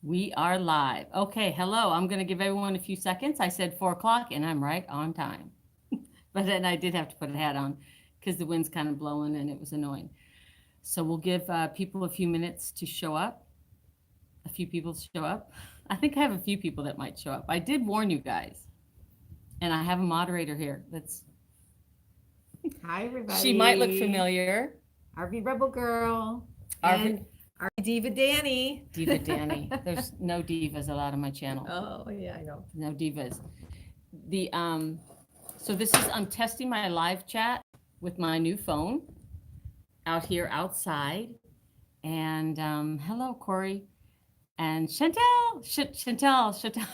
We are live. Okay, hello. I'm going to give everyone a few seconds. I said 4 o'clock and I'm right on time. But then I did have to put a hat on because the wind's kind of blowing and it was annoying. So we'll give people a few minutes to show up. A few people to show up. I think I have a few people that might show up. I did warn you guys. And I have a moderator here. Hi, everybody. She might look familiar. RV Rebel Girl. RV RV Diva Danny. Diva Danny. There's no divas allowed on my channel. Oh, yeah, I know. No divas. So this is, I'm testing my live chat with my new phone out here outside. And hello, Corey. And Chantel.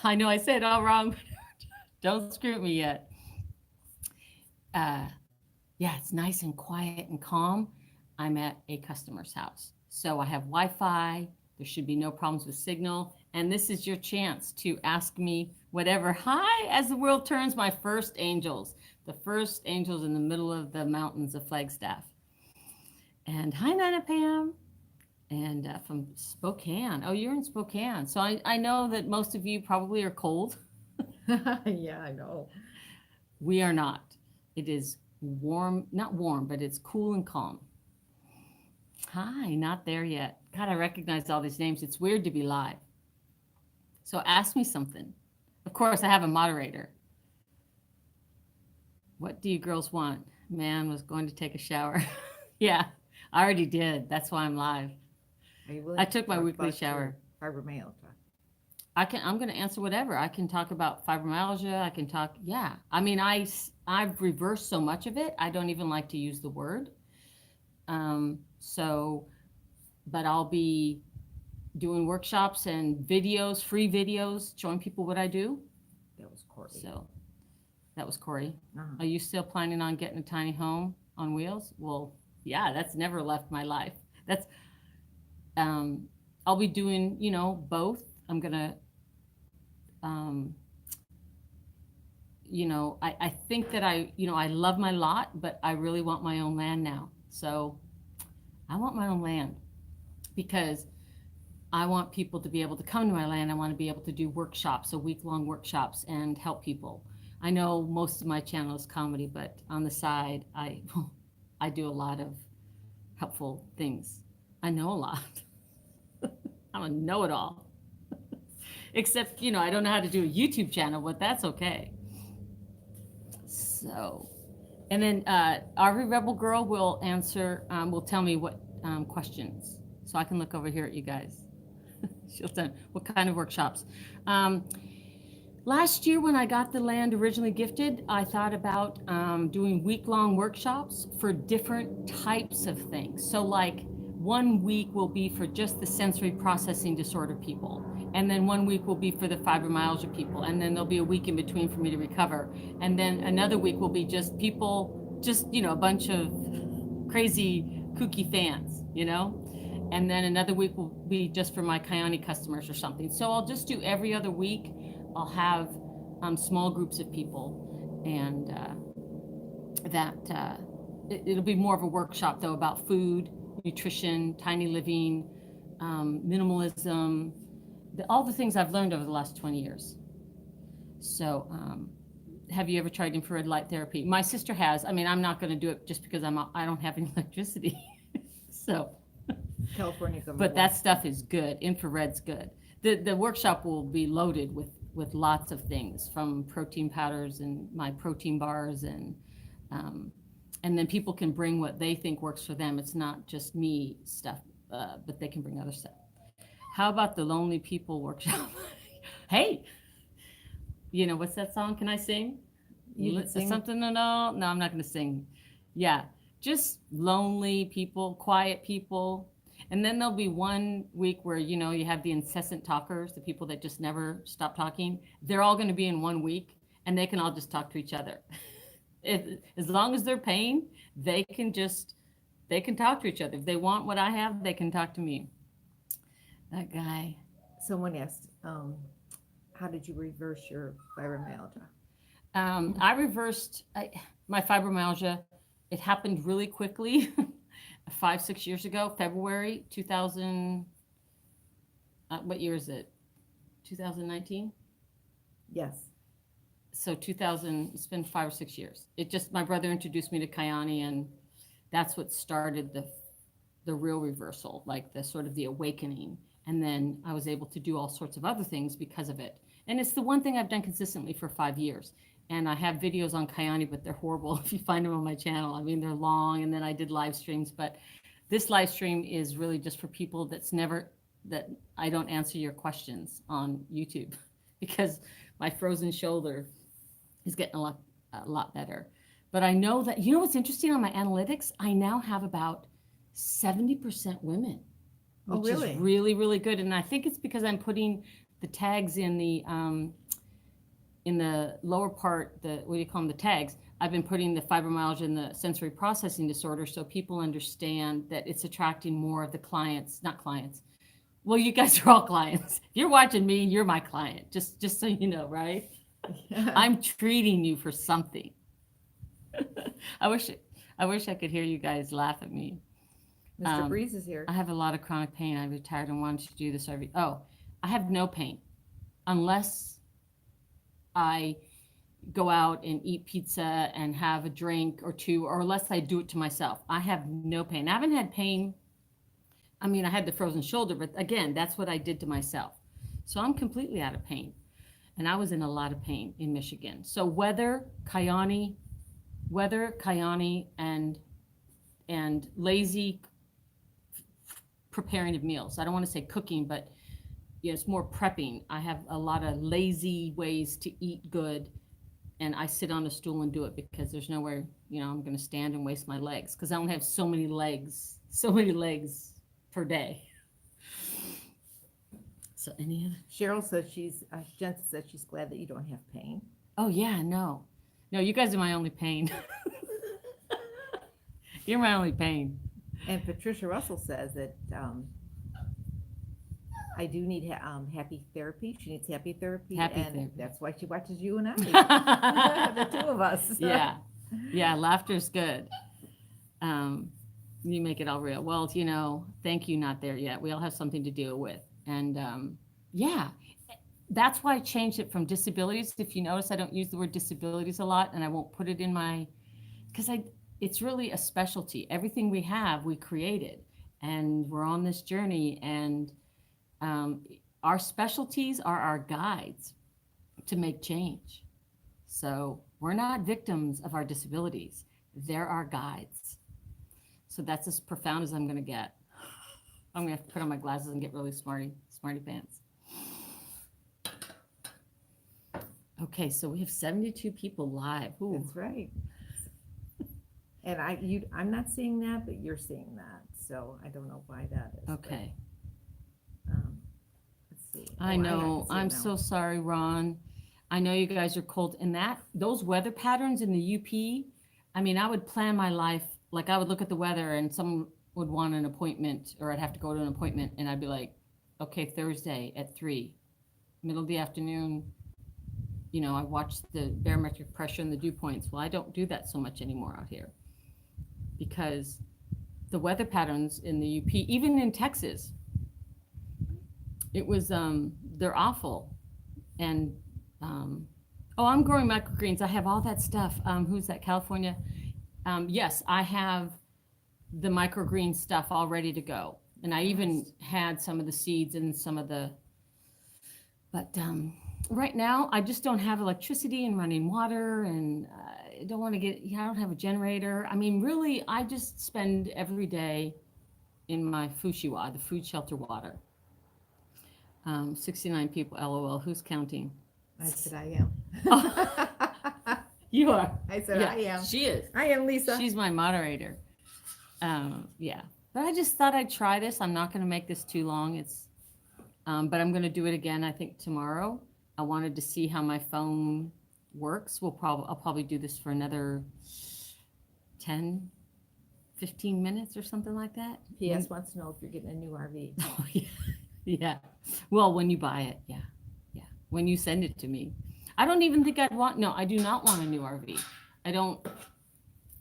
I know I said it all wrong. Don't screw at me yet. Yeah, it's nice and quiet and calm. I'm at a customer's house. So I have Wi-Fi. There should be no problems with signal. And this is your chance to ask me whatever. Hi, as the world turns, my first angels. The first angels in the middle of the mountains of Flagstaff. And hi, Nana Pam. And from Spokane. Oh, you're in Spokane. So I know that most of you probably are cold. Yeah, I know. We are not. It is warm, not warm, but it's cool and calm. Hi, not there yet. God, I recognize all these names. It's weird to be live. So ask me something. Of course, I have a moderator. What do you girls want? Man was going to take a shower. Yeah, I already did. That's why I'm live. I took my weekly shower. Fibromyalgia. I'm going to answer whatever. I can talk about fibromyalgia. I can talk. Yeah. I mean, I've reversed so much of it. I don't even like to use the word. But I'll be doing workshops and videos, free videos, showing people what I do. That was Corey. So that was Corey. Uh-huh. Are you still planning on getting a tiny home on wheels? Well, yeah, that's never left my life. I'll be doing, both. I'm going to, I think that I love my lot, but I really want my own land now. So I want my own land because I want people to be able to come to my land. I want to be able to do workshops, so week-long workshops, and help people. I know most of my channel is comedy, but on the side, I do a lot of helpful things. I know a lot. I'm a know-it-all. Except, I don't know how to do a YouTube channel, but that's okay. So, and then RV Rebel Girl will tell me what questions. So I can look over here at you guys. She'll tell me what kind of workshops. Last year when I got the land originally gifted, I thought about doing week-long workshops for different types of things. So like 1 week will be for just the sensory processing disorder people. And then 1 week will be for the fibromyalgia people. And then there'll be a week in between for me to recover. And then another week will be just people, a bunch of crazy kooky fans, And then another week will be just for my Kyani customers or something. So I'll just do every other week. I'll have small groups of people, and it'll be more of a workshop though about food, nutrition, tiny living, minimalism, all the things I've learned over the last 20 years. So have you ever tried infrared light therapy? My sister has. I mean, I'm not going to do it just because I don't have any electricity. So California. But that stuff is good. Infrared's good. The workshop will be loaded with lots of things, from protein powders and my protein bars, and then people can bring what they think works for them. It's not just me stuff, but they can bring other stuff. How about the Lonely People workshop? Hey, what's that song? Can I sing? You can sing something? No, I'm not going to sing. Yeah, just lonely people, quiet people. And then there'll be 1 week where, you have the incessant talkers, the people that just never stop talking. They're all going to be in 1 week, and they can all just talk to each other. As long as they're paying, they can talk to each other. If they want what I have, they can talk to me. That guy. Someone asked, how did you reverse your fibromyalgia? I reversed my fibromyalgia. It happened really quickly. 5-6 years ago, February 2000. What year is it? 2019. Yes. So 2000, it's been 5 or 6 years. It just, my brother introduced me to Kyani, and that's what started the real reversal, like the sort of the awakening. And then I was able to do all sorts of other things because of it. And it's the one thing I've done consistently for 5 years. And I have videos on Kyani, but they're horrible if you find them on my channel. I mean, they're long, and then I did live streams, but this live stream is really just for people that I don't answer your questions on YouTube because my frozen shoulder is getting a lot better. But I know that, you know what's interesting on my analytics? I now have about 70% women, which is really, really good. And I think it's because I'm putting the tags in the lower part, what do you call them, the tags. I've been putting the fibromyalgia and the sensory processing disorder so people understand that it's attracting more of the clients, not clients. Well, you guys are all clients. If you're watching me, you're my client, just so you know, right? Yeah. I'm treating you for something. I wish I could hear you guys laugh at me. Mr. Breeze is here. I have a lot of chronic pain. I retired and wanted to do this I have no pain unless I go out and eat pizza and have a drink or two, or unless I do it to myself. I have no pain. I haven't had pain. I mean, I had the frozen shoulder, but again, that's what I did to myself. So I'm completely out of pain. And I was in a lot of pain in Michigan. So weather, Kyani, and lazy preparing of meals. I don't want to say cooking, but it's more prepping. I have a lot of lazy ways to eat good, and I sit on a stool and do it because there's nowhere, I'm going to stand and waste my legs because I only have so many legs per day. So any other? Cheryl says Jen says she's glad that you don't have pain. Oh yeah, no, you guys are my only pain. You're my only pain. And Patricia Russell says that I do need happy therapy. She needs happy therapy, therapy. That's why she watches you and I, the two of us. Yeah, laughter's good. You make it all real. Well, thank you, not there yet. We all have something to deal with. And that's why I changed it from disabilities. If you notice, I don't use the word disabilities a lot, and I won't put it in because it's really a specialty. Everything we have, we created, and we're on this journey, and our specialties are our guides to make change. So we're not victims of our disabilities. They're our guides. So that's as profound as I'm going to get. I'm going to have to put on my glasses and get really smarty pants. Okay, so we have 72 people live. Ooh. That's right. And I'm not seeing that, but you're seeing that. So I don't know why that is. Okay. But, let's see. I know. I'm so sorry, Ron. I know you guys are cold. And those weather patterns in the UP, I mean, I would plan my life. Like I would look at the weather and someone would want an appointment, or I'd have to go to an appointment, and I'd be like, okay, Thursday at 3, middle of the afternoon. I watch the barometric pressure and the dew points. Well, I don't do that so much anymore out here because the weather patterns in the UP, even in Texas, it was, they're awful. And, I'm growing microgreens. I have all that stuff. Who's that, California? Yes, I have the microgreen stuff all ready to go. And I even had some of the seeds and but right now I just don't have electricity and running water, and I don't want to I don't have a generator. I mean, really, I just spend every day in my fushiwa, the food shelter water. 69 people, LOL. Who's counting? I said I am. Oh, you are. I said I am. She is. I am, Lisa. She's my moderator. But I just thought I'd try this. I'm not going to make this too long. But I'm going to do it again, I think, tomorrow. I wanted to see how my phone works. I'll probably do this for another 10, 15 minutes or something like that. PS wants to know if you're getting a new RV. Oh, yeah. Yeah. Well, when you buy it, yeah. When you send it to me. I don't even think I do not want a new RV.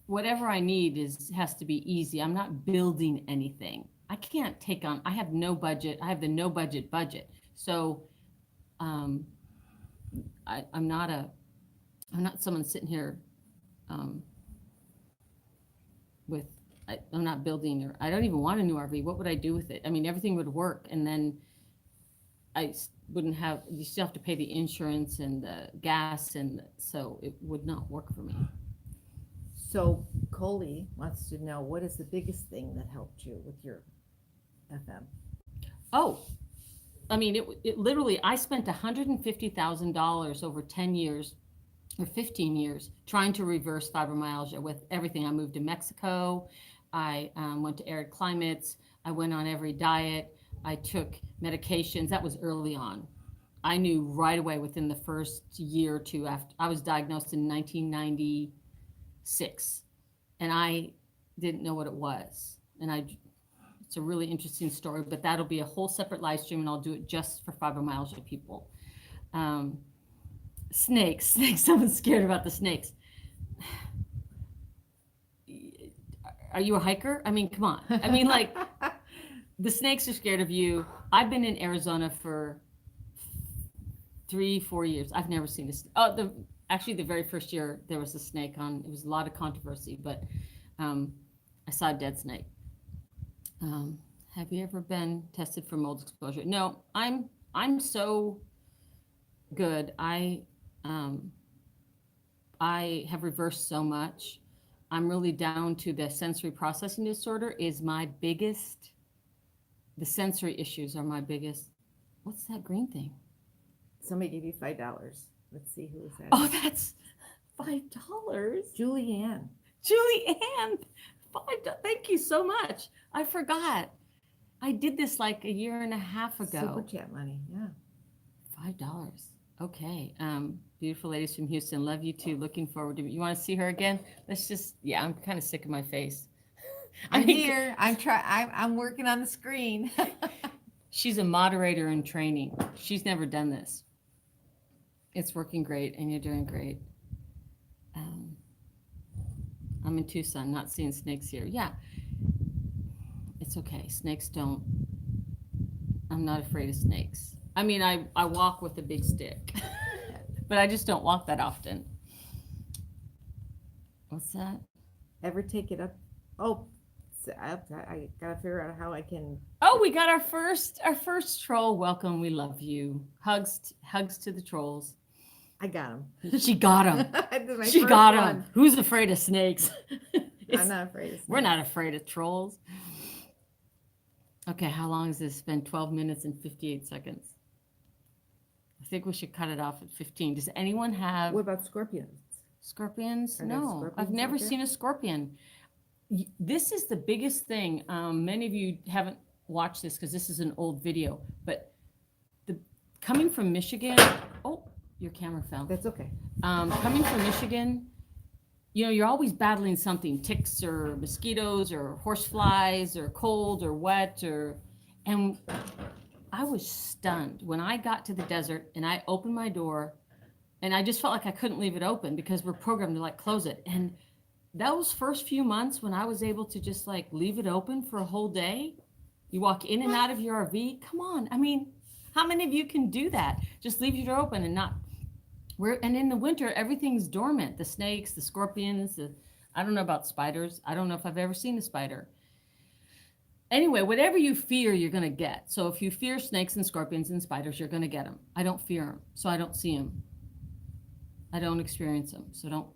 Whatever I need has to be easy. I'm not building anything. I can't I have no budget. I have the no budget. So I'm not someone sitting here with, I'm not building, or I don't even want a new RV. What would I do with it? I mean, everything would work, and then wouldn't have, you still have to pay the insurance and the gas, and so it would not work for me. So Coley wants to know, what is the biggest thing that helped you with your FM? Oh, I mean, it literally, I spent $150,000 over 10 years or 15 years trying to reverse fibromyalgia with everything. I moved to Mexico. I went to arid climates. I went on every diet. I took medications. That was early on. I knew right away within the first year or two after I was diagnosed in 1996, and I didn't know what it was. And it's a really interesting story, but that'll be a whole separate live stream, and I'll do it just for fibromyalgia people. Snakes. Someone's scared about the snakes. Are you a hiker? I mean, come on. I mean, like, the snakes are scared of you. I've been in Arizona for 3-4 years. I've never seen this. Actually, the very first year there was a snake on. It was a lot of controversy, but I saw a dead snake. Have you ever been tested for mold exposure? No, I'm so good. I have reversed so much. I'm really down to the sensory processing disorder is my biggest. The sensory issues are my biggest. What's that green thing? Somebody gave you $5. Let's see who is that. Oh, that's $5. Julianne. $5. Thank you so much. I forgot. I did this like a year and a half ago. Super chat money, yeah. $5. Okay. Beautiful ladies from Houston. Love you too. Looking forward to it. You want to see her again? Let's just, yeah, I'm kind of sick of my face. I'm here. I'm working on the screen. She's a moderator in training. She's never done this. It's working great, and you're doing great. I'm in Tucson, not seeing snakes here. Yeah, it's okay. Snakes don't. I'm not afraid of snakes. I mean, I walk with a big stick, but I just don't walk that often. What's that? Ever take it up? Oh, I gotta figure out how I can. Oh, we got our first troll. Welcome. We love you. Hugs to the trolls. I got him. She got him. She got him. Who's afraid of snakes? I'm not afraid of snakes. We're not afraid of trolls. Okay, how long has this been? 12 minutes and 58 seconds. I think we should cut it off at 15. Does anyone have... What about scorpions? Scorpions? Are there No, scorpions I've never out there? seen a scorpion. This is the biggest thing. Many of you haven't watched this because this is an old video, but coming from Michigan... Oh, your camera fell. That's okay. Coming from Michigan, you're always battling something, ticks or mosquitoes or horseflies or cold or wet and I was stunned when I got to the desert and I opened my door and I just felt like I couldn't leave it open because we're programmed to like close it. And those first few months when I was able to just like leave it open for a whole day, you walk in and out of your RV, come on. I mean, how many of you can do that? Just leave your door open and not... And in the winter, everything's dormant. The snakes, the scorpions, I don't know about spiders. I don't know if I've ever seen a spider. Anyway, whatever you fear, you're going to get. So if you fear snakes and scorpions and spiders, you're going to get them. I don't fear them, so I don't see them. I don't experience them. So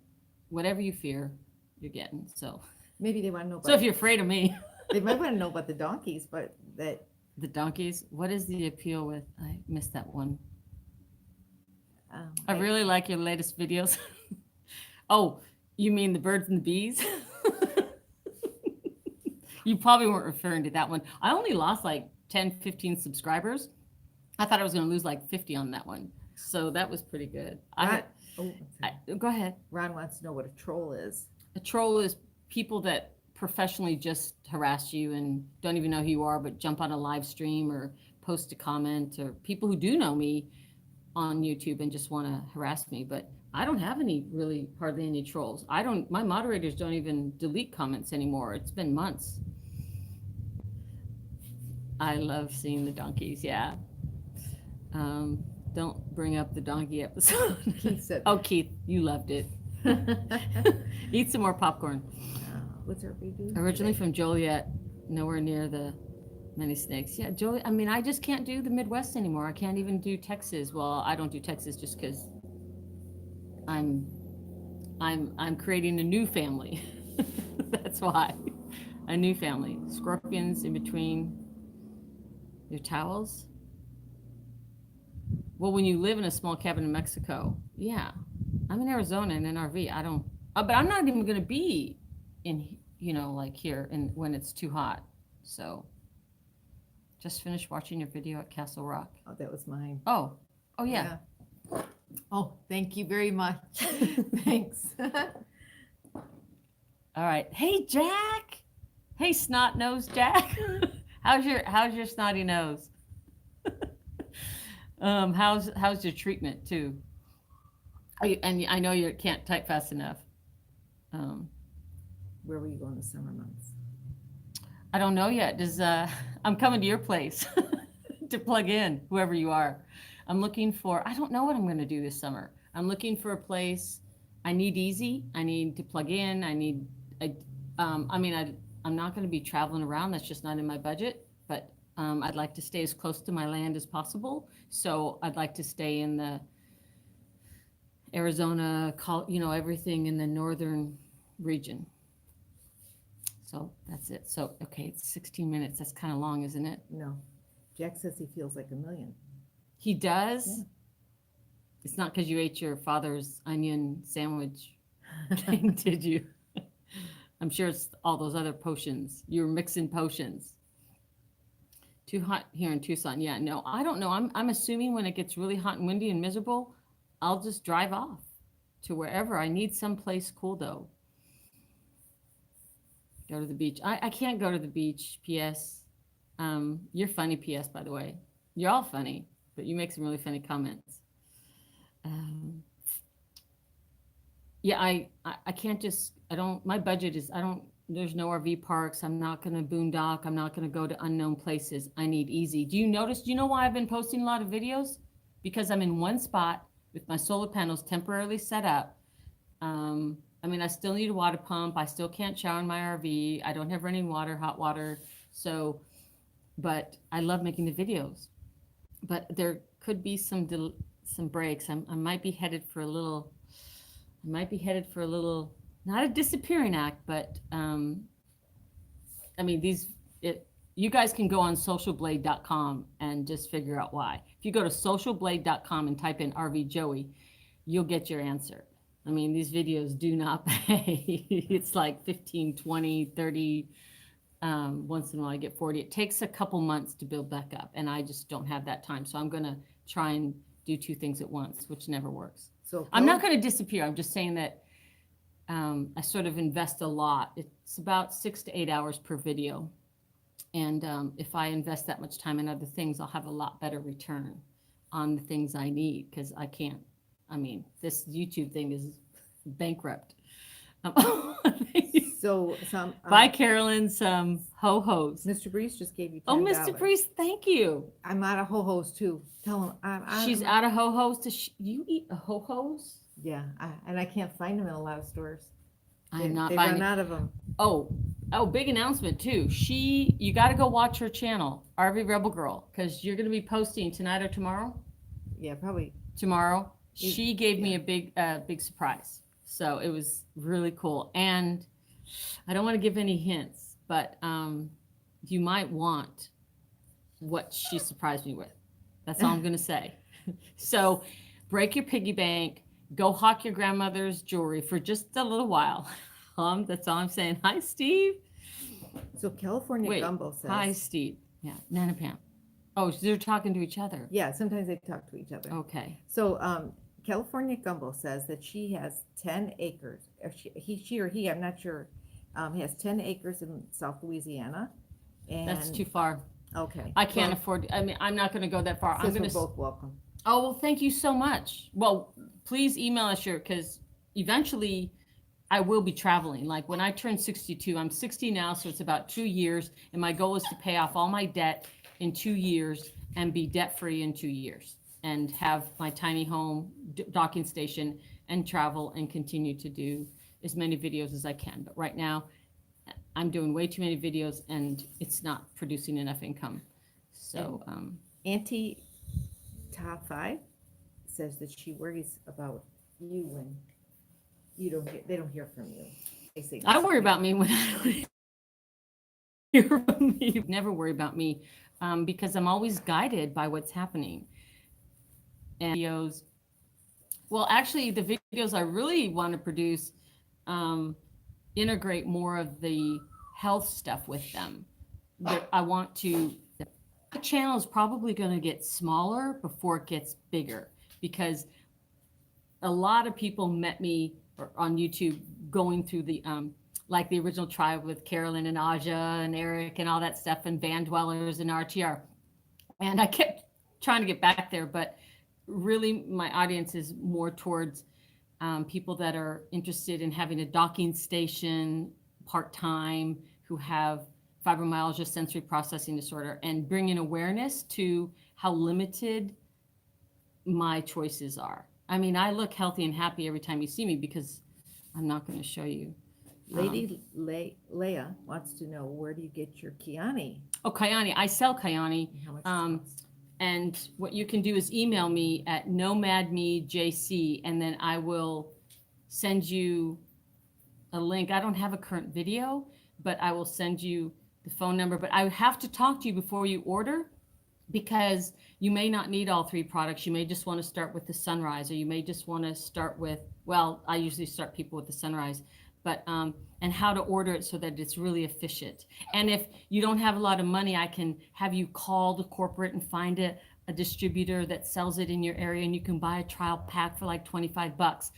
whatever you fear, you're getting. So maybe they want to know about... So if you're afraid of me. They might want to know about the donkeys, but that... The donkeys? What is the appeal with... I missed that one. I really like your latest videos. Oh, you mean the birds and the bees? You probably weren't referring to that one. I only lost like 10, 15 subscribers. I thought I was going to lose like 50 on that one. So that was pretty good. Go ahead. Ron wants to know what a troll is. A troll is people that professionally just harass you and don't even know who you are, but jump on a live stream or post a comment, or people who do know me on YouTube and just want to harass me. But I don't have hardly any trolls. My moderators don't even delete comments anymore. It's been months. I love seeing the donkeys. Yeah. Don't bring up the donkey episode. Keith said Oh, Keith, you loved it. Eat some more popcorn. what's our redo? Originally from Joliet, nowhere near the many snakes. Yeah, Joliet. I mean, I just can't do the Midwest anymore. I can't even do Texas. Well, I don't do Texas just because I'm creating a new family. That's why. A new family. Scorpions in between your towels. Well, when you live in a small cabin in Mexico, yeah. I'm in Arizona in an RV. I don't, but I'm not even going to be in, like here and when it's too hot. So just finished watching your video at Castle Rock. Oh, that was mine. Oh, yeah. Oh, thank you very much. Thanks. All right. Hey, Jack. Hey, snot nose Jack. How's your snotty nose? How's your treatment too? And I know you can't type fast enough. Where were you going the summer months? I don't know yet. I'm coming to your place to plug in, whoever you are. I'm looking for, I don't know what I'm going to do this summer. I'm looking for a place. I need easy. I need to plug in. I'm not going to be traveling around. That's just not in my budget, but I'd like to stay as close to my land as possible. So I'd like to stay in the Arizona, everything in the northern region. So that's it. So, okay, it's 16 minutes. That's kind of long, isn't it? No. Jack says he feels like 1,000,000. He does? Yeah. It's not because you ate your father's onion sandwich thing, did you? I'm sure it's all those other potions. You were mixing potions. Too hot here in Tucson. Yeah, no, I don't know. I'm assuming when it gets really hot and windy and miserable, I'll just drive off to wherever. I need someplace cool, though. Go to the beach. I can't go to the beach, P.S. You're funny, P.S., by the way. You're all funny, but you make some really funny comments. Yeah, I can't just, my budget is, there's no RV parks. I'm not going to boondock. I'm not going to go to unknown places. I need easy. Do you know why I've been posting a lot of videos? Because I'm in one spot with my solar panels temporarily set up. I still need a water pump. I still can't shower in my RV. I don't have running water, hot water. So, but I love making the videos. But there could be some breaks. I might be headed for a little, not a disappearing act, but you guys can go on socialblade.com and just figure out why. If you go to socialblade.com and type in RV Joey, you'll get your answer. These videos do not pay. It's like 15, 20, 30. Once in a while I get 40. It takes a couple months to build back up, and I just don't have that time. So I'm going to try and do two things at once, which never works. So I'm not going to disappear. I'm just saying that I sort of invest a lot. It's about 6 to 8 hours per video. And if I invest that much time in other things, I'll have a lot better return on the things I need, because I can't. This YouTube thing is bankrupt. So some Bye, Carolyn. Some ho-hos. Mr. Breeze just gave you $10. Oh, Mr. Breeze, thank you. I'm out of ho-hos too. Tell him She's out of ho-hos. You eat a ho-hos? Yeah, and I can't find them in a lot of stores. I'm not they finding. Run out of them. Oh, big announcement too. You got to go watch her channel, RV Rebel Girl, because you're going to be posting tonight or tomorrow. Yeah, probably tomorrow. She gave me a big surprise. So it was really cool. And I don't want to give any hints, but you might want what she surprised me with. That's all I'm going to say. So break your piggy bank, go hawk your grandmother's jewelry for just a little while. That's all I'm saying. Hi, Steve. So California Gumbo says. Hi, Steve. Yeah, Nana Pam. Oh, they're talking to each other. Yeah, sometimes they talk to each other. Okay. So California Gumbo says that she has 10 acres. She or he, I'm not sure, has 10 acres in South Louisiana. And that's too far. Okay. I can't afford. I'm not going to go that far. I'm going to. Both welcome. Oh, well, thank you so much. Well, please email us because eventually I will be traveling. Like when I turn 62, I'm 60 now, so it's about 2 years, and my goal is to pay off all my debt in 2 years and be debt free in 2 years. and have my tiny home docking station and travel and continue to do as many videos as I can. But right now, I'm doing way too many videos and it's not producing enough income. So, Auntie Top 5 says that she worries about you when they don't hear from you. They say I worry about me when I don't hear from me. Never worry about me because I'm always guided by what's happening. And videos, well, actually, the videos I really want to produce integrate more of the health stuff with them. I want to. The channel is probably going to get smaller before it gets bigger because a lot of people met me on YouTube going through the like the original tribe with Carolyn and Aja and Eric and all that stuff and Van Dwellers and RTR. And I kept trying to get back there, but really my audience is more towards people that are interested in having a docking station part-time, who have fibromyalgia, sensory processing disorder, and bringing awareness to how limited my choices are. I mean, I look healthy and happy every time you see me because I'm not going to show you. Lady Leia wants to know, where do you get your Kyani? Oh, Kyani. I sell Kyani. How much does it cost? And what you can do is email me at nomadmejc, and then I will send you a link. I don't have a current video, but I will send you the phone number. But I have to talk to you before you order because you may not need all 3 products. You may just want to start with the Sunrise, or you may just want to start with, well, I usually start people with the Sunrise, but and how to order it so that it's really efficient. And if you don't have a lot of money, I can have you call the corporate and find a distributor that sells it in your area, and you can buy a trial pack for like $25.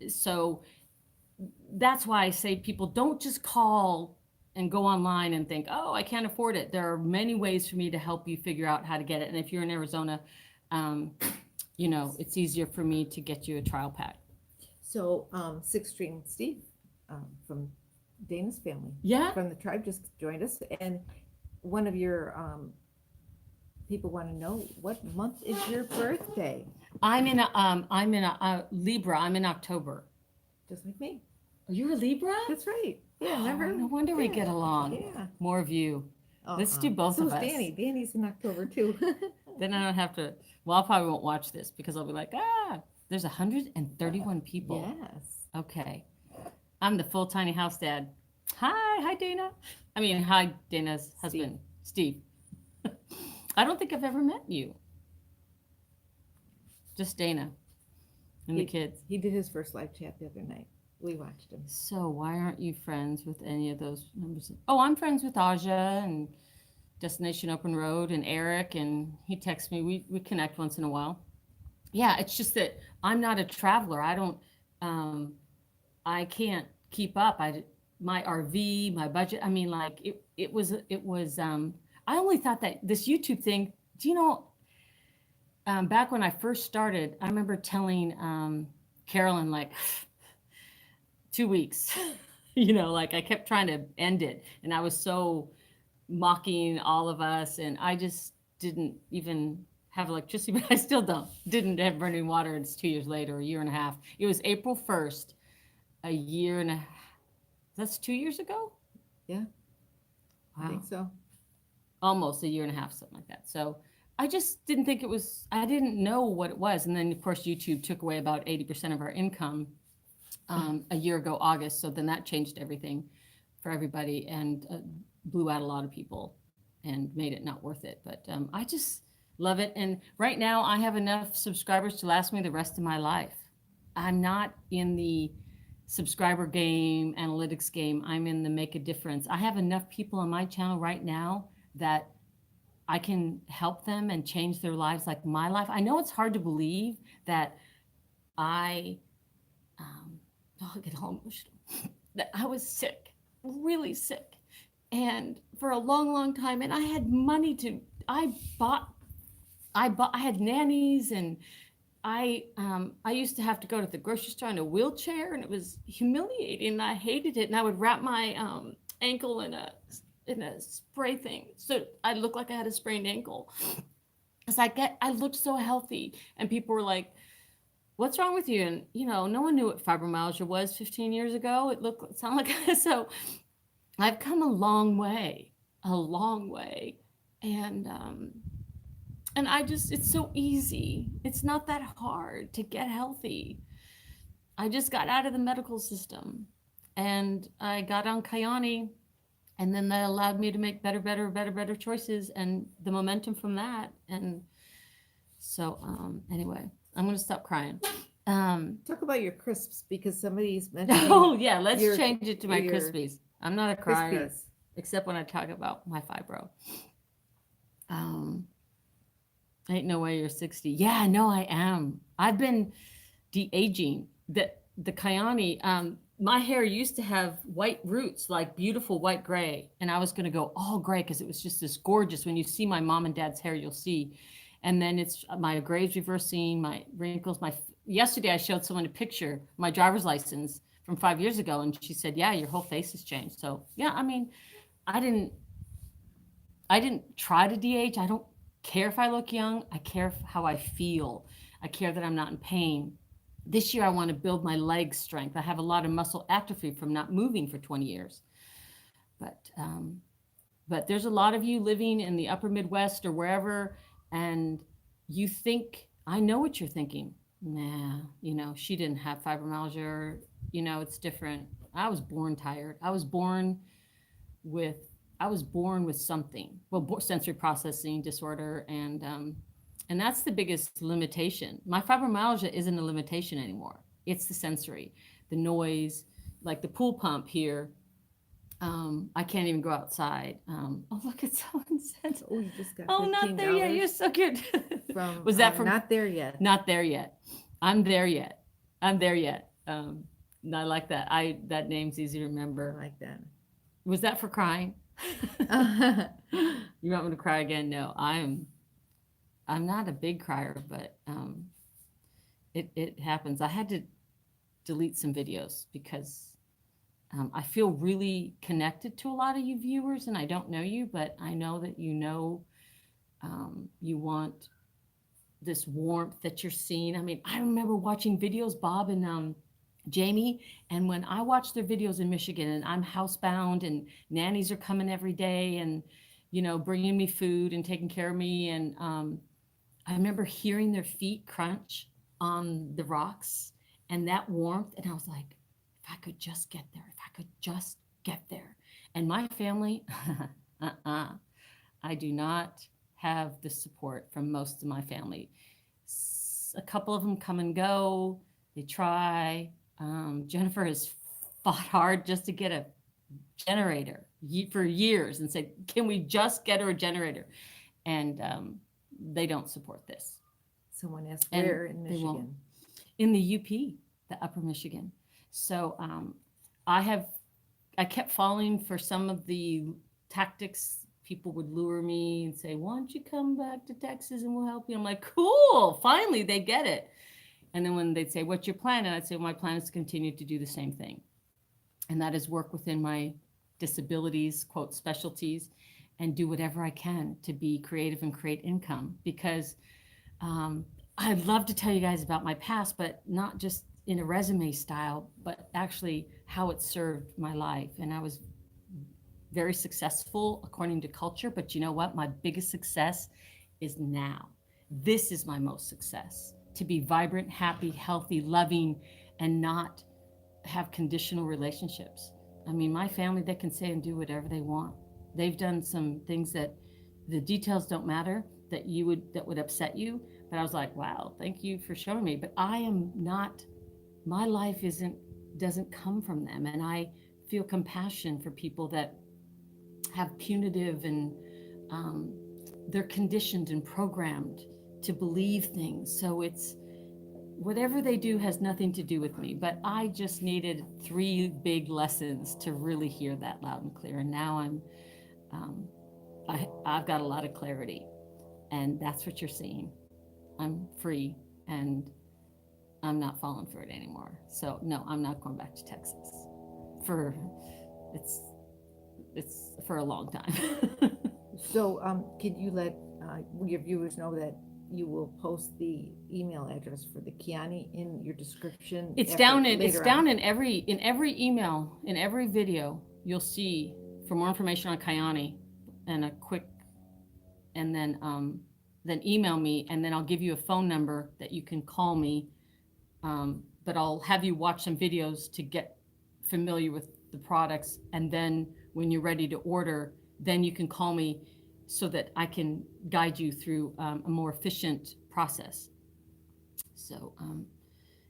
So that's why I say people don't just call and go online and think, oh, I can't afford it. There are many ways for me to help you figure out how to get it. And if you're in Arizona, you know, it's easier for me to get you a trial pack. So, Six String Steve from Dana's family, from the tribe, just joined us, and one of your people want to know, what month is your birthday? I'm in a Libra. I'm in October. Just like me. Oh, you're a Libra? That's right. Yeah, remember? No wonder we get along. Yeah. More of you. Let's do both of us. Danny. Danny's in October too. Then I don't have to. Well, I probably won't watch this because I'll be like, there's 131 people. Yes. Okay. I'm the full tiny house dad. Hi, Dana. I mean, hi, Dana's husband, Steve. I don't think I've ever met you. Just Dana and the kids. He did his first live chat the other night. We watched him. So why aren't you friends with any of those members? Oh, I'm friends with Aja and Destination Open Road and Eric, and he texts me. We connect once in a while. Yeah, it's just that I'm not a traveler. I don't, I can't keep up. My RV, my budget. I mean, like it was, I only thought that this YouTube thing, do you know, back when I first started, I remember telling Carolyn, like, 2 weeks, you know, like I kept trying to end it. And I was so mocking all of us. And I just didn't even have electricity, but I still didn't have running water. It's 2 years later, a year and a half. It was April 1st, a year and a half. That's 2 years ago? Yeah. Wow. I think so. Almost a year and a half, something like that. So I just didn't think I didn't know what it was. And then of course, YouTube took away about 80% of our income a year ago, August. So then that changed everything for everybody and blew out a lot of people and made it not worth it. But I just love it. And right now I have enough subscribers to last me the rest of my life. I'm not in the subscriber game, analytics game. I'm in the make a difference. I have enough people on my channel right now that I can help them and change their lives like my life. I know it's hard to believe that I get all emotional, that I was sick, really sick. And for a long time, and I had money I had nannies, and I used to have to go to the grocery store in a wheelchair, and it was humiliating, and I hated it. And I would wrap my ankle in a spray thing, so I looked like I had a sprained ankle. because I looked so healthy, and people were like, what's wrong with you? And, no one knew what fibromyalgia was 15 years ago. It sounded like, so I've come a long way. And, it's so easy. It's not that hard to get healthy. I just got out of the medical system and I got on Kyani, and then that allowed me to make better choices, and the momentum from that. And so, anyway, I'm going to stop crying. Talk about your crisps, because somebody's mentioning. Oh yeah, let's change it to my Crispies. I'm not a crier, Crispies. except when I talk about my fibro. Ain't no way you're 60. Yeah, no, I am. I've been de-aging. The Kyani, my hair used to have white roots, like beautiful white gray, and I was going to go all gray because it was just this gorgeous. When you see my mom and dad's hair, you'll see. And then it's my gray's reversing, my wrinkles. Yesterday I showed someone a picture, my driver's license from 5 years ago, and she said, "Yeah, your whole face has changed." So yeah, I mean, I didn't try to de-age. I don't care if I look young. I care how I feel. I care that I'm not in pain. This year I want to build my leg strength. I have a lot of muscle atrophy from not moving for 20 years. But there's a lot of you living in the upper Midwest or wherever, and you think, I know what you're thinking. Nah, she didn't have fibromyalgia, or, it's different. I was born tired. I was born with something. Well, sensory processing disorder, and that's the biggest limitation. My fibromyalgia isn't a limitation anymore. It's the sensory, the noise, like the pool pump here. I can't even go outside. Oh, look at someone said. Oh, you just got. Oh, not there yet. You're so good. Was that from? Not there yet. Not there yet. I'm there yet. I like that. That name's easy to remember. I like that. Was that for crying? You want me to cry again? No, I'm not a big crier, but it happens. I had to delete some videos because I feel really connected to a lot of you viewers, and I don't know you, but I know that you want this warmth that you're seeing. I mean, I remember watching videos, Bob and Jamie, and when I watch their videos in Michigan, and I'm housebound, and nannies are coming every day, and bringing me food and taking care of me, and I remember hearing their feet crunch on the rocks, and that warmth, and I was like, if I could just get there, And my family, I do not have the support from most of my family. A couple of them come and go. They try. Jennifer has fought hard just to get a generator for years and said, can we just get her a generator? And they don't support this. Someone asked where in Michigan? In the UP, the Upper Michigan. So I kept falling for some of the tactics. People would lure me and say, why don't you come back to Texas and we'll help you? I'm like, cool, finally they get it. And then when they'd say, what's your plan? And I'd say, well, my plan is to continue to do the same thing. And that is work within my disabilities, quote, specialties, and do whatever I can to be creative and create income. Because I'd love to tell you guys about my past, but not just in a resume style, but actually how it served my life. And I was very successful according to culture, but you know what? My biggest success is now. This is my most success, to be vibrant, happy, healthy, loving, and not have conditional relationships. I mean, my family, they can say and do whatever they want. They've done some things that the details don't matter, that would upset you. But I was like, wow, thank you for showing me. But I am not, my life doesn't come from them. And I feel compassion for people that have punitive and they're conditioned and programmed to believe things. So it's, whatever they do has nothing to do with me, but I just needed 3 big lessons to really hear that loud and clear. And now I've got a lot of clarity, and that's what you're seeing. I'm free and I'm not falling for it anymore. So no, I'm not going back to Texas it's for a long time. So, could you let your viewers know that you will post the email address for the Kyani in your description? It's down in every email, in every video. You'll see for more information on Kyani and then email me, and then I'll give you a phone number that you can call me. But I'll have you watch some videos to get familiar with the products, and then when you're ready to order, then you can call me so that I can guide you through a more efficient process. So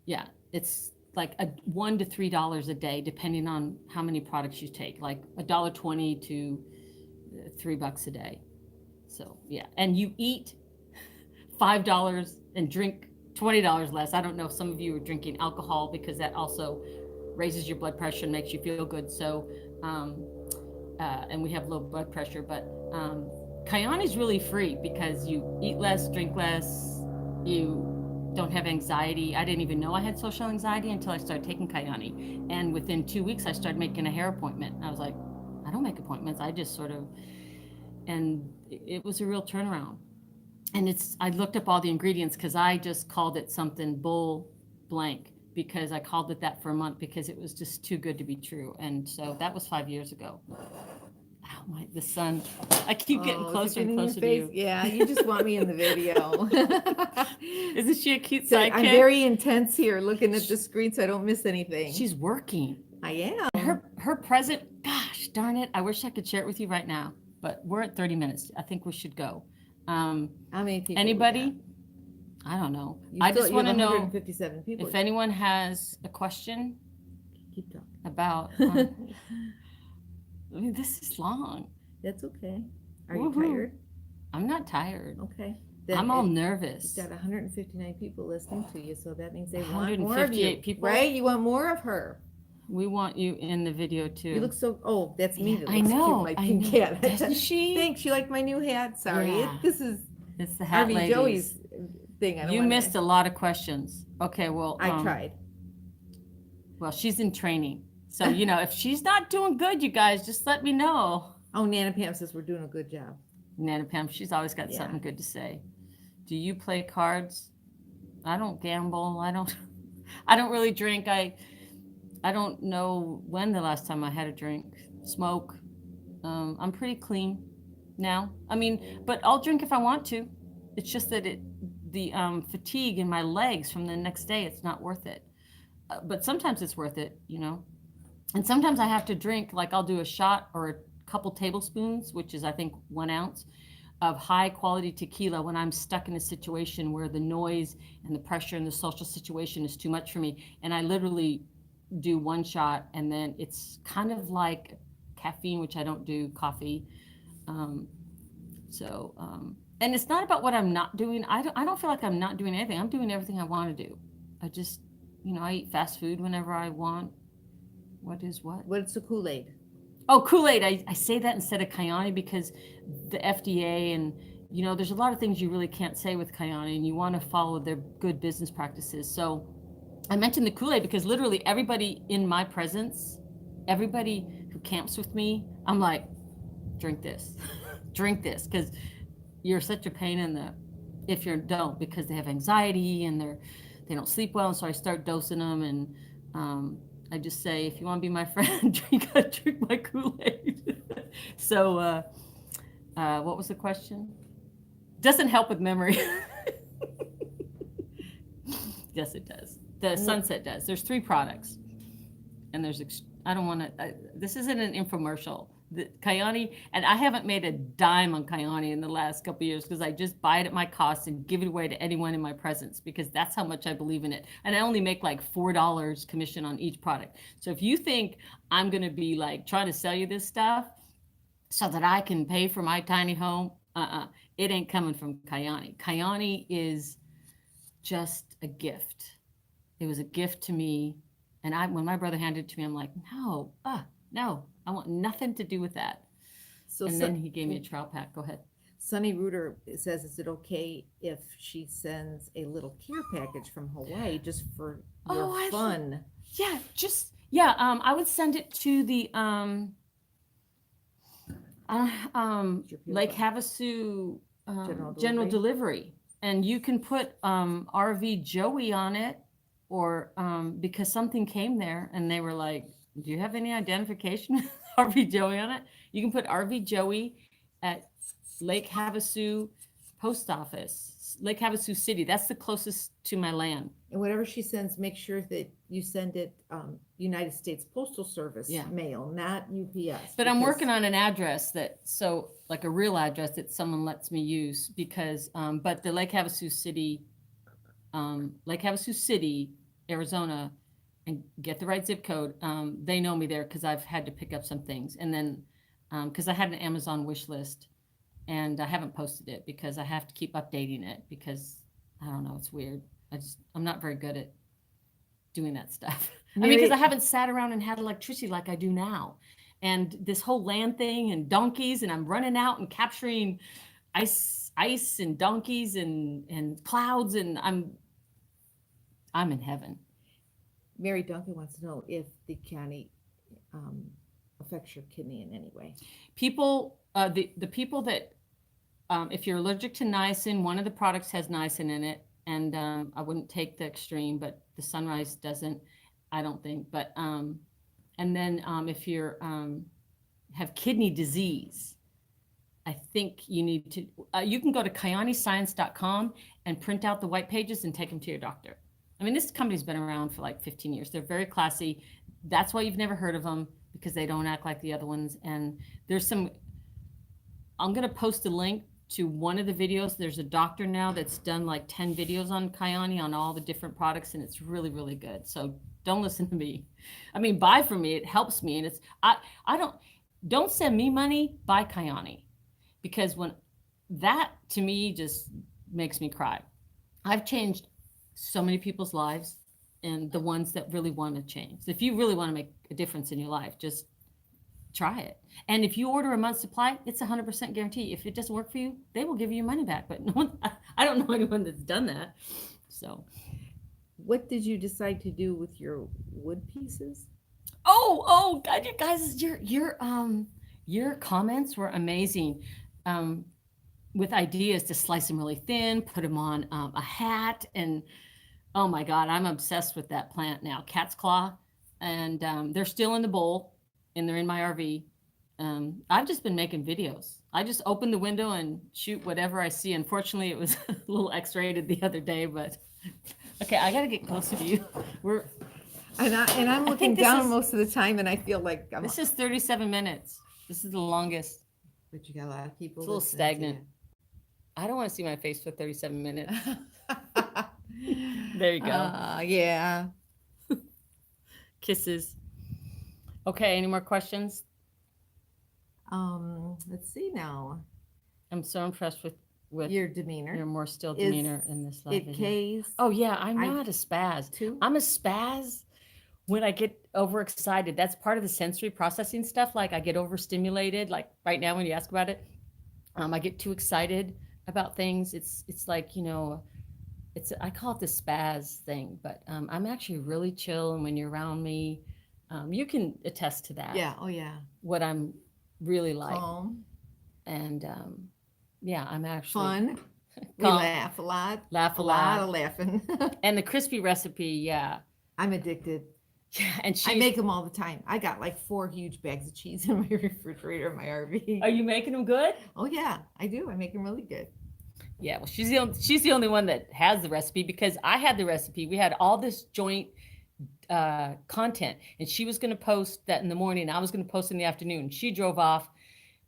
yeah, it's like $1 to $3 a day, depending on how many products you take, like $1.20 to $3 a day. So yeah, and you eat $5 and drink $20 less. I don't know if some of you are drinking alcohol, because that also raises your blood pressure and makes you feel good. So and we have low blood pressure, but Kyani is really free because you eat less, drink less, you don't have anxiety. I didn't even know I had social anxiety until I started taking Kyani. And within 2 weeks, I started making a hair appointment. I was like, I don't make appointments. I just sort of, and it was a real turnaround. And I looked up all the ingredients, because I just called it something bull blank, because I called it that for a month because it was just too good to be true. And so that was 5 years ago. Oh the sun. I keep getting closer and closer to you. Yeah, you just want me in the video. Isn't she a cute sidekick? I'm very intense here looking at the screen so I don't miss anything. She's working. I am. Her present, gosh darn it. I wish I could share it with you right now, but we're at 30 minutes. I think we should go. How many people? Anybody? I don't know. I just want to know 157 people. If anyone has a question. Keep talking. About I mean, this is long. That's okay. Are you tired? I'm not tired. Okay. Then I'm all nervous. You've got 159 people listening to you, so that means they want 158 more of you, people, right? You want more of her. We want you in the video too. You look so. Oh, that's me. That looks I know. Cute, my pink hat. Doesn't she? Thanks. You like my new hat? Sorry, Yeah. It's the hat ladies. Joey's thing. You missed a lot of questions. Okay, well, I tried. Well, she's in training. So, if she's not doing good, you guys, just let me know. Oh, Nana Pam says we're doing a good job. Nana Pam, she's always got something good to say. Do you play cards? I don't gamble. I don't really drink. I don't know when the last time I had a drink. Smoke. I'm pretty clean now. I mean, but I'll drink if I want to. It's just that the fatigue in my legs from the next day, it's not worth it. But sometimes it's worth it, And sometimes I have to drink, like I'll do a shot or a couple tablespoons, which is I think 1 ounce of high quality tequila when I'm stuck in a situation where the noise and the pressure and the social situation is too much for me. And I literally do 1 shot, and then it's kind of like caffeine, which I don't do, coffee. And it's not about what I'm not doing. I don't feel like I'm not doing anything. I'm doing everything I want to do. I just, I eat fast food whenever I want. What is what? What's the Kool-Aid? Oh, Kool-Aid. I say that instead of Kyani because the FDA and, there's a lot of things you really can't say with Kyani, and you want to follow their good business practices. So I mentioned the Kool-Aid because literally everybody in my presence, everybody who camps with me, I'm like, drink this, drink this, because you're such a pain in the, if you don't, because they have anxiety and they don't sleep well. And so I start dosing them, and I just say, if you want to be my friend, drink my Kool-Aid. So what was the question? Doesn't help with memory. Yes, it does. The Sunset does. There's 3 products, and I don't want to, this isn't an infomercial. The Kyani, and I haven't made a dime on Kyani in the last couple of years because I just buy it at my cost and give it away to anyone in my presence because that's how much I believe in it. And I only make like $4 commission on each product. So if you think I'm going to be like trying to sell you this stuff so that I can pay for my tiny home, it ain't coming from Kyani. Kyani is just a gift. It was a gift to me. And when my brother handed it to me, I'm like, no, I want nothing to do with that. And then he gave me a trial pack. Go ahead. Sunny Rooter says, is it okay if she sends a little care package from Hawaii just for your fun? I would send it to the, Lake Havasu General General Delivery? Delivery, and you can put RV Joey on it, or because something came there and they were like, do you have any identification with RV Joey on it? You can put RV Joey at Lake Havasu Post Office, Lake Havasu City. That's the closest to my land. And whatever she sends, make sure that you send it United States Postal Service mail, not UPS. But I'm working on an address so like a real address that someone lets me use, because but the Lake Havasu City, Arizona, and get the right zip code. They know me there because I've had to pick up some things, and then because I had an Amazon wish list, and I haven't posted it because I have to keep updating it because I don't know, it's weird. I'm not very good at doing that stuff. I mean, because I haven't sat around and had electricity like I do now. And this whole land thing and donkeys, and I'm running out and capturing ice and donkeys and clouds, and I'm in heaven. Mary Duncan wants to know if the Kyani affects your kidney in any way. People, the people that, if you're allergic to niacin, one of the products has niacin in it. And I wouldn't take the extreme, but the Sunrise doesn't, I don't think. But and then if you're have kidney disease, I think you need to. You can go to kyaniscience.com and print out the white pages and take them to your doctor. I mean, this company's been around for like 15 years. They're very classy. That's why you've never heard of them, because they don't act like the other ones. And there's some. I'm gonna post a link to one of the videos. There's a doctor now that's done like 10 videos on Kyani on all the different products, and it's really, really good. So don't listen to me. I mean, buy from me. It helps me. And it's, I don't send me money, buy Kyani, because when that to me just makes me cry. I've changed so many people's lives, and the ones that really want to change. If you really want to make a difference in your life, just try it. And if you order a month's supply, it's 100% guarantee. If it doesn't work for you, they will give you your money back. But no one, I don't know anyone that's done that. So, what did you decide to do with your wood pieces? Oh, God, you guys, your comments were amazing. With ideas to slice them really thin, put them on a hat, and oh my God, I'm obsessed with that plant now, cat's claw, and they're still in the bowl. And they're in my RV. I've just been making videos. I just open the window and shoot whatever I see. Unfortunately, it was a little X-rated the other day, but okay, I gotta get closer to you. I'm looking down most of the time, and I feel like this is 37 minutes. This is the longest. But you got a lot of people. It's a little stagnant. I don't want to see my face for 37 minutes. There you go. Yeah. Kisses. Okay, any more questions? Let's see now. I'm so impressed with your demeanor. Your more still demeanor in this live video. Oh yeah, I'm not a spaz. Too? I'm a spaz when I get overexcited. That's part of the sensory processing stuff. Like I get overstimulated. Like right now when you ask about it, I get too excited about things. It's like, you know, I call it the spaz thing, but I'm actually really chill, and when you're around me, you can attest to that. Yeah. Oh, yeah. What I'm really like. Calm. And yeah, I'm actually fun. We laugh a lot. Laugh a lot of laughing. And the crispy recipe, yeah. I'm addicted. Yeah, and I make them all the time. I got like 4 huge bags of cheese in my refrigerator in my RV. Are you making them good? Oh yeah, I do. I make them really good. Yeah, well, she's the only one that has the recipe, because I had the recipe. We had all this joint content, and she was going to post that in the morning. I was going to post in the afternoon. She drove off,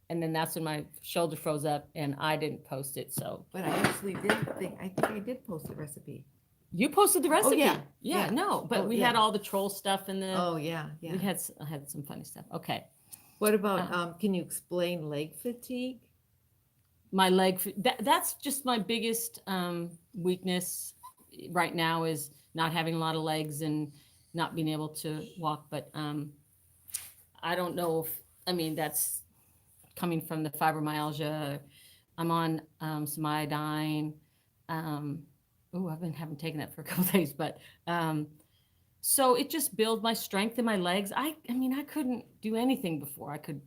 and then that's when my shoulder froze up, and I didn't post it. So, but I actually did think I did post the recipe. You posted the recipe. Oh, yeah. No, but we had all the troll stuff in the. Oh yeah. I had some funny stuff. Okay. What about? Can you explain leg fatigue? My leg. That's just my biggest weakness right now, is not having a lot of legs and not being able to walk. But I don't know if, I mean, that's coming from the fibromyalgia. I'm on some iodine. Haven't taken that for a couple of days, but so it just builds my strength in my legs. I mean, I couldn't do anything before. I could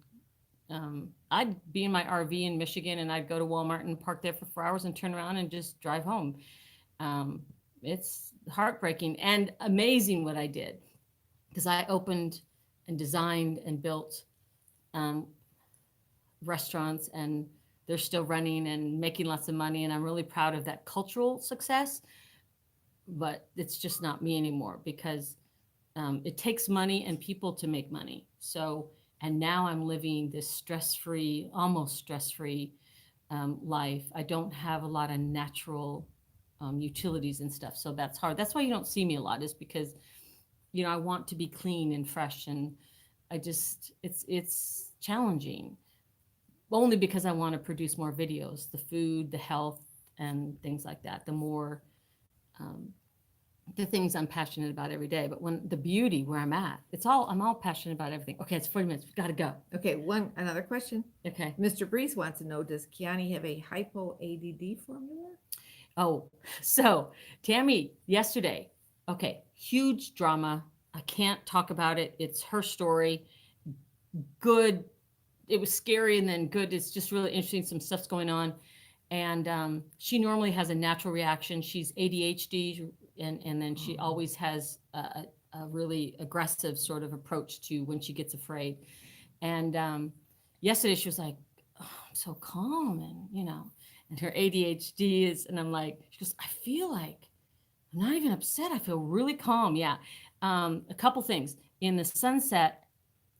I'd be in my RV in Michigan and I'd go to Walmart and park there for 4 hours and turn around and just drive home. It's heartbreaking and amazing what I did, because I opened and designed and built restaurants, and they're still running and making lots of money. And I'm really proud of that cultural success, but it's just not me anymore, because it takes money and people to make money. So, and now I'm living this stress-free, almost stress-free life. I don't have a lot of natural utilities and stuff. So that's hard. That's why you don't see me a lot, is because, you know, I want to be clean and fresh, and I just, it's challenging, only because I want to produce more videos, the food, the health, and things like that. The more, the things I'm passionate about every day. But when the beauty where I'm at, I'm all passionate about everything. Okay, it's 40 minutes. We've got to go. Okay, another question. Okay. Mr. Breeze wants to know, does Kyani have a hypo-ADD formula? Oh, so Tammy, yesterday, okay, huge drama. I can't talk about it. It's her story. Good. It was scary and then good. It's just really interesting. Some stuff's going on. And she normally has a natural reaction. She's ADHD, and then she always has a really aggressive sort of approach to when she gets afraid. And yesterday she was like, oh, I'm so calm, and, you know, and her ADHD is, and I'm like, she goes, I feel like I'm not even upset. I feel really calm. Yeah. A couple things. In the sunset,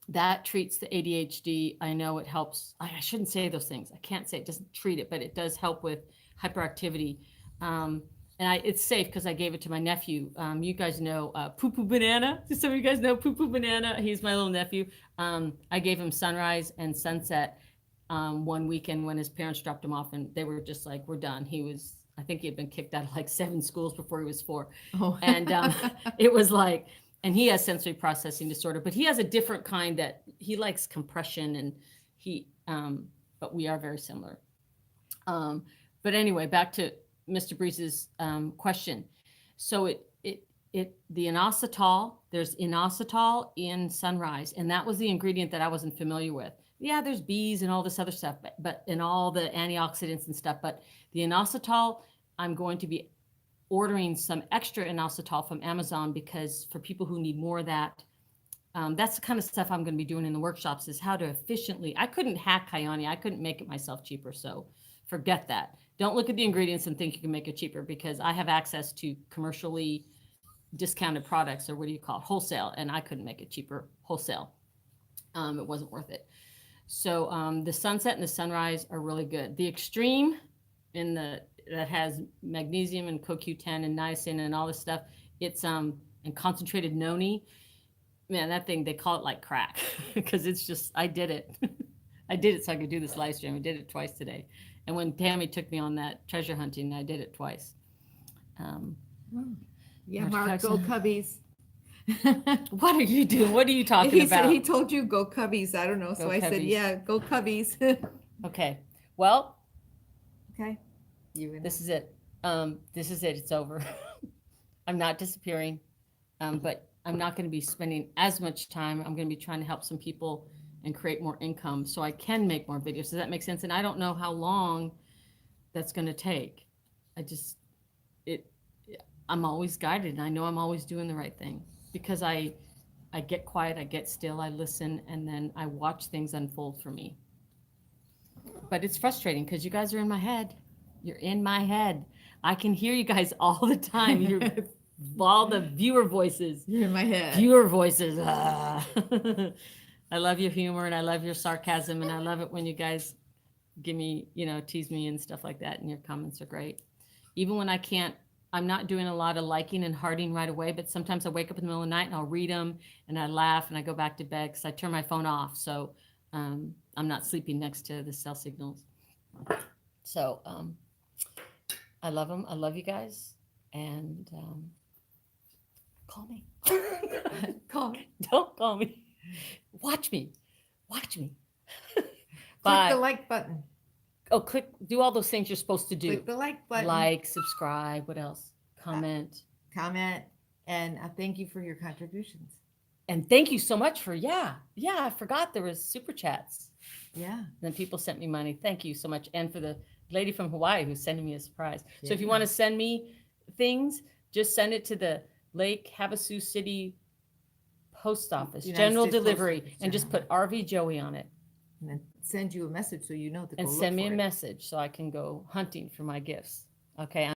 that treats the ADHD. I know it helps. I shouldn't say those things. I can't say it doesn't treat it, but it does help with hyperactivity. And it's safe because I gave it to my nephew. You guys know Poo Poo Banana. Do some of you guys know Poo Poo Banana? He's my little nephew. I gave him sunrise and sunset one weekend when his parents dropped him off, and they were just like, we're done. I think he had been kicked out of like 7 schools before he was 4. Oh. And it was like, and he has sensory processing disorder, but he has a different kind that he likes compression, and but we are very similar. But anyway, back to Mr. Breeze's question. So the inositol, there's inositol in sunrise, and that was the ingredient that I wasn't familiar with. Yeah, there's bees and all this other stuff, but and all the antioxidants and stuff, but the inositol, I'm going to be ordering some extra inositol from Amazon, because for people who need more of that, that's the kind of stuff I'm going to be doing in the workshops, is how to efficiently, I couldn't hack Kyani. I couldn't make it myself cheaper. So forget that. Don't look at the ingredients and think you can make it cheaper, because I have access to commercially discounted products, or what do you call it, wholesale, and I couldn't make it cheaper wholesale. It wasn't worth it. So the sunset and the sunrise are really good. The extreme that has magnesium and CoQ10 and niacin and all this stuff, it's and concentrated noni. Man, that thing, they call it like crack, because it's just, I did it. I did it so I could do this live stream. I did it twice today. And when Tammy took me on that treasure hunting, I did it twice. Yeah, Mark, go Cubbies. What are you doing? What are you talking about? He told you go Cubbies. I don't know. So I said, yeah, go Cubbies. Okay. Well. Okay. This is it. This is it. It's over. I'm not disappearing, but I'm not going to be spending as much time. I'm going to be trying to help some people and create more income so I can make more videos. Does that make sense? And I don't know how long that's going to take. I'm always guided, and I know I'm always doing the right thing, because I get quiet, I get still, I listen, and then I watch things unfold for me. But it's frustrating because you guys are in my head. You're in my head. I can hear you guys all the time. You're all the viewer voices. You're in my head. Viewer voices. I love your humor, and I love your sarcasm, and I love it when you guys give me, tease me and stuff like that, and your comments are great. Even when I'm not doing a lot of liking and hearting right away, but sometimes I wake up in the middle of the night and I'll read them, and I laugh, and I go back to bed because I turn my phone off. So I'm not sleeping next to the cell signals. So I love them. I love you guys. And call me. Call me. Don't call me. Watch me. Watch me. Click the like button. Oh, do all those things you're supposed to do. Click the like button. Like, subscribe. What else? Comment. Comment. And thank you for your contributions. And thank you so much for, yeah, I forgot there was super chats. Yeah. And then people sent me money. Thank you so much. And for the lady from Hawaii who's sending me a surprise. Yeah. So if you want to send me things, just send it to the Lake Havasu City Post Office, United general States delivery, Postal and just put RV Joey on it. And then send you a message so you know to go And look send me for a it. message so I can go hunting for my gifts. Okay.